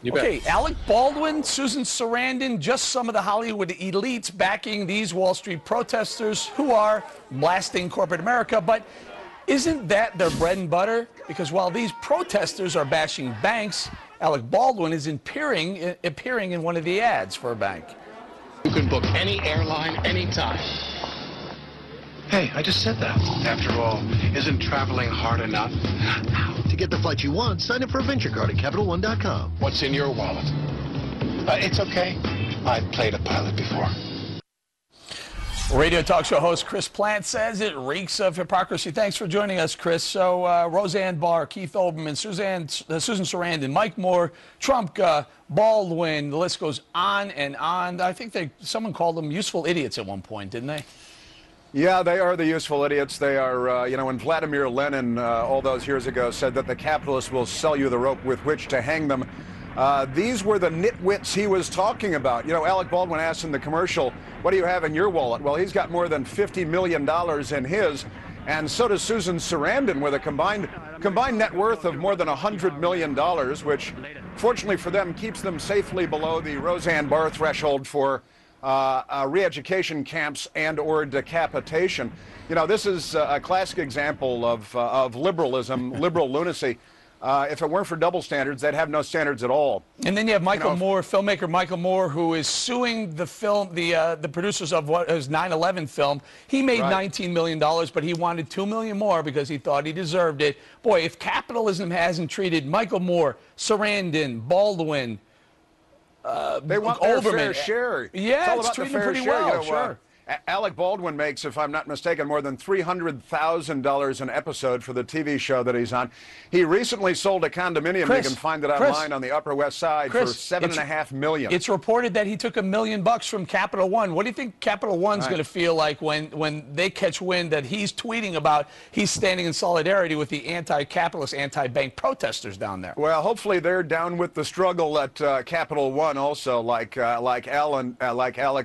You Okay, bet. Alec Baldwin, Susan Sarandon, just some of the Hollywood elites backing these Wall Street protesters who are blasting corporate America. But isn't that their bread and butter? Because while these protesters are bashing banks, Alec Baldwin is appearing in one of the ads for a bank. You can book any airline, anytime. Hey, I just said that. After all, isn't traveling hard enough? To get the flight you want, sign up for a venture card at CapitalOne.com. What's in your wallet? It's okay. I've played a pilot before. Radio talk show host Chris Plant says it reeks of hypocrisy. Thanks for joining us, Chris. So Roseanne Barr, Keith Olbermann, Susan Sarandon, Mike Moore, Trump, Baldwin, the list goes on and on. I think someone called them useful idiots at one point, didn't they? Yeah, they are the useful idiots. They are, when Vladimir Lenin all those years ago said that the capitalists will sell you the rope with which to hang them, these were the nitwits he was talking about. You know, Alec Baldwin asked in the commercial, what do you have in your wallet? Well, he's got more than $50 million in his, and so does Susan Sarandon with a combined net worth of more than $100 million, which, fortunately for them, keeps them safely below the Roseanne Barr threshold for re-education camps and or decapitation. You know, this is a classic example of liberalism, liberal lunacy. If it weren't for double standards, they'd have no standards at all. And then you have Michael Moore, filmmaker Michael Moore, who is suing the film, the producers of what his 9/11 film. He made $19 million, but he wanted $2 million more because he thought he deserved it. Boy, if capitalism hasn't treated Michael Moore, Sarandon, Baldwin, they want their fair share. Yeah, it's treating them pretty well. You know, sure. Alec Baldwin makes, if I'm not mistaken, more than $300,000 an episode for the TV show that he's on. He recently sold a condominium. You can find it online on the Upper West Side for $7.5 million. It's reported that he took $1 million from Capital One. What do you think Capital One's going to feel like when they catch wind that he's tweeting about he's standing in solidarity with the anti-capitalist, anti-bank protesters down there? Well, hopefully they're down with the struggle at Capital One also, like Alec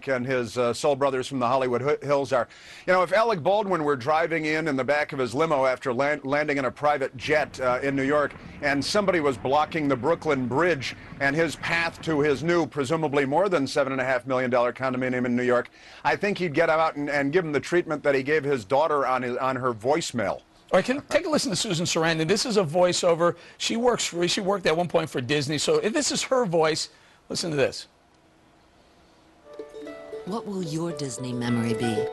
and his soul brothers from the Hollywood Hills are. You know, if Alec Baldwin were driving in the back of his limo after landing in a private jet in New York, and somebody was blocking the Brooklyn Bridge and his path to his new, presumably more than $7.5 million condominium in New York, I think he'd get out and give him the treatment that he gave his daughter on her voicemail. All right, take a listen to Susan Sarandon. This is a voiceover. She worked at one point for Disney, so if this is her voice, listen to this. What will your Disney memory be?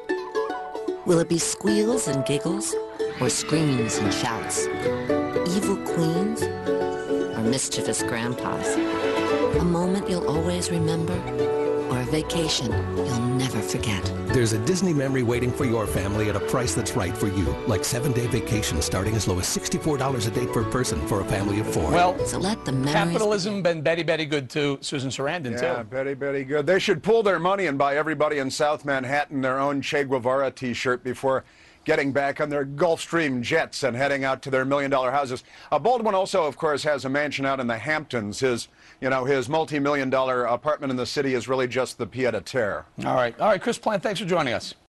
Will it be squeals and giggles, or screams and shouts? Evil queens, or mischievous grandpas? A moment you'll always remember, or a vacation you'll never forget? There's a Disney memory waiting for your family at a price that's right for you, like 7-day vacation starting as low as $64 a day per person for a family of 4. Well, so let the memories capitalism been Betty good to Susan Sarandon, too. Yeah, Betty good. They should pull their money and buy everybody in South Manhattan their own Che Guevara T-shirt before getting back on their Gulfstream jets and heading out to their $1 million houses. Baldwin also, of course, has a mansion out in the Hamptons. His multi-million-dollar apartment in the city is really just the pied-à-terre. All right, Chris Plant, thanks for joining us.